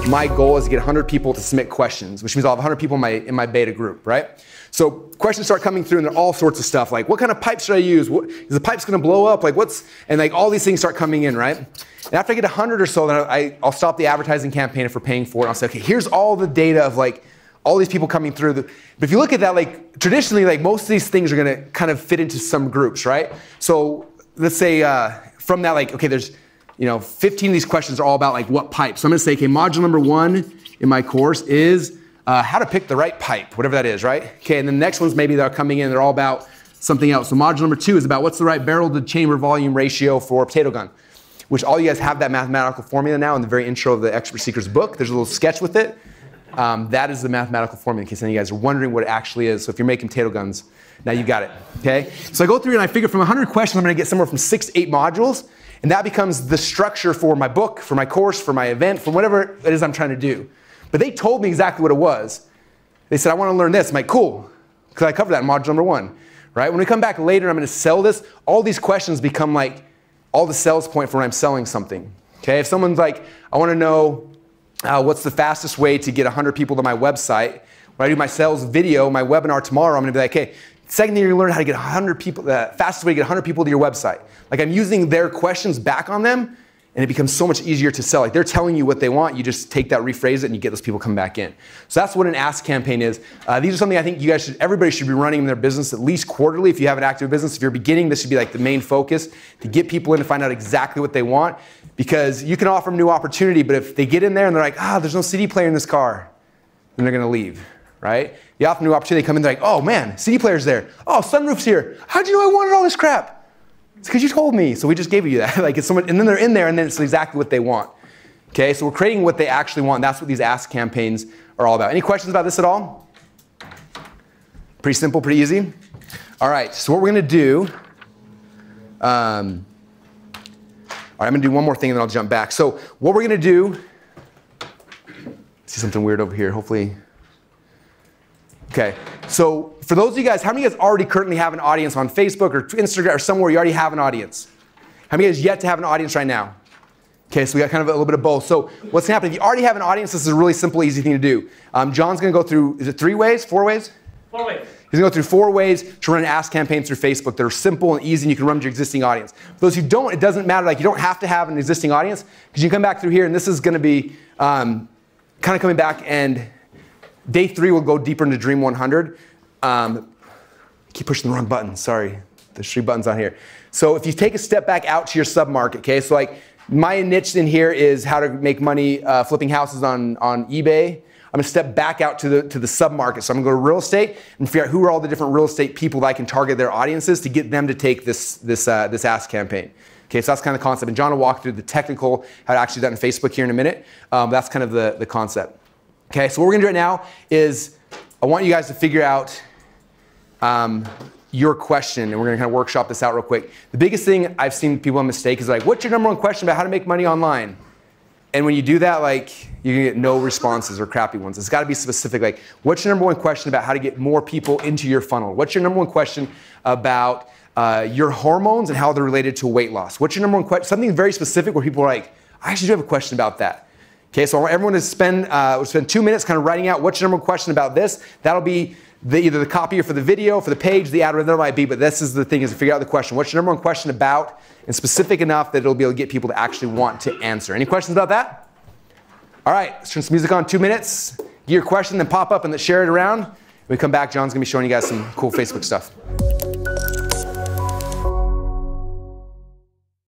my goal is to get 100 people to submit questions, which means I'll have 100 people in my beta group, right? So questions start coming through and they're all sorts of stuff, like what kind of pipe should I use? Is the pipes gonna blow up? Like and like all these things start coming in, right? And after I get 100 or so, then I'll stop the advertising campaign if we're paying for it. I'll say, okay, here's all the data of like all these people coming through. But if you look at that, like traditionally, like most of these things are gonna kind of fit into some groups, right? So let's say from that, like, okay, there's 15 of these questions are all about like what pipe. So I'm gonna say, okay, module number 1 in my course is how to pick the right pipe, whatever that is, right? Okay, and then the next ones maybe they're coming in, they're all about something else. So module number 2 is about what's the right barrel to chamber volume ratio for a potato gun, which all you guys have that mathematical formula now in the very intro of the Expert Seekers book. There's a little sketch with it. That is the mathematical formula in case any of you guys are wondering what it actually is. So if you're making potato guns, now you got it, okay? So I go through and I figure from 100 questions, I'm gonna get somewhere from 6 to 8 modules, and that becomes the structure for my book, for my course, for my event, for whatever it is I'm trying to do. But they told me exactly what it was. They said, I wanna learn this. I'm like, cool, because I covered that in module number 1, right? When we come back later, I'm gonna sell this, all these questions become like all the sales point for when I'm selling something, okay? If someone's like, I wanna know what's the fastest way to get 100 people to my website, when I do my sales video, my webinar tomorrow, I'm gonna be like, hey, second thing you're gonna learn how to get 100 people, the fastest way to get 100 people to your website. Like I'm using their questions back on them, and it becomes so much easier to sell. Like they're telling you what they want, you just take that, rephrase it, and you get those people come back in. So that's what an ask campaign is. These are something I think everybody should be running in their business at least quarterly if you have an active business. If you're beginning, this should be like the main focus, to get people in to find out exactly what they want, because you can offer them new opportunity, but if they get in there and they're like, there's no CD player in this car, then they're gonna leave, right? You offer new opportunity, they come in, they're like, oh man, CD player's there. Oh, sunroof's here. How'd you know I wanted all this crap? It's because you told me, so we just gave you that. Like it's someone, and then they're in there, and then it's exactly what they want. Okay, so we're creating what they actually want. That's what these ask campaigns are all about. Any questions about this at all? Pretty simple, pretty easy. All right, so what we're gonna do, all right, I'm gonna do one more thing and then I'll jump back. So what we're gonna do, see something weird over here, hopefully. Okay, so for those of you guys, how many of you guys already currently have an audience on Facebook or Instagram or somewhere you already have an audience? How many of you guys yet to have an audience right now? Okay, so we got kind of a little bit of both. So what's gonna happen, if you already have an audience, this is a really simple, easy thing to do. John's gonna go through, is it 3 ways, 4 ways? 4 ways. He's gonna go through 4 ways to run an ask campaign through Facebook that are simple and easy and you can run with your existing audience. For those who don't, it doesn't matter, like you don't have to have an existing audience, because you come back through here and this is gonna be kind of coming back, and day 3 will go deeper into Dream 100. Keep pushing the wrong button, sorry. There's 3 buttons on here. So if you take a step back out to your sub-market, okay, so like my niche in here is how to make money flipping houses on eBay. I'm gonna step back out to the sub-market. So I'm gonna go to real estate and figure out who are all the different real estate people that I can target their audiences to get them to take this ask campaign. Okay, so that's kind of the concept. And John will walk through the technical, how to actually do that in Facebook here in a minute. That's kind of the concept. Okay, so what we're gonna do right now is I want you guys to figure out your question, and we're gonna kind of workshop this out real quick. The biggest thing I've seen people mistake is like, what's your #1 question about how to make money online? And when you do that, like, you're gonna get no responses or crappy ones. It's gotta be specific, like, what's your #1 question about how to get more people into your funnel? What's your #1 question about your hormones and how they're related to weight loss? What's your #1 question? Something very specific where people are like, I actually do have a question about that. Okay, so I want everyone to spend 2 minutes kind of writing out what's your #1 question about this. That'll be either the copier for the video, for the page, the ad, whatever it might be, but this is the thing, is to figure out the question. What's your #1 question about, and specific enough that it'll be able to get people to actually want to answer. Any questions about that? All right, let's turn some music on, 2 minutes. Get your question, then pop up and then share it around. When we come back, John's gonna be showing you guys some cool Facebook stuff.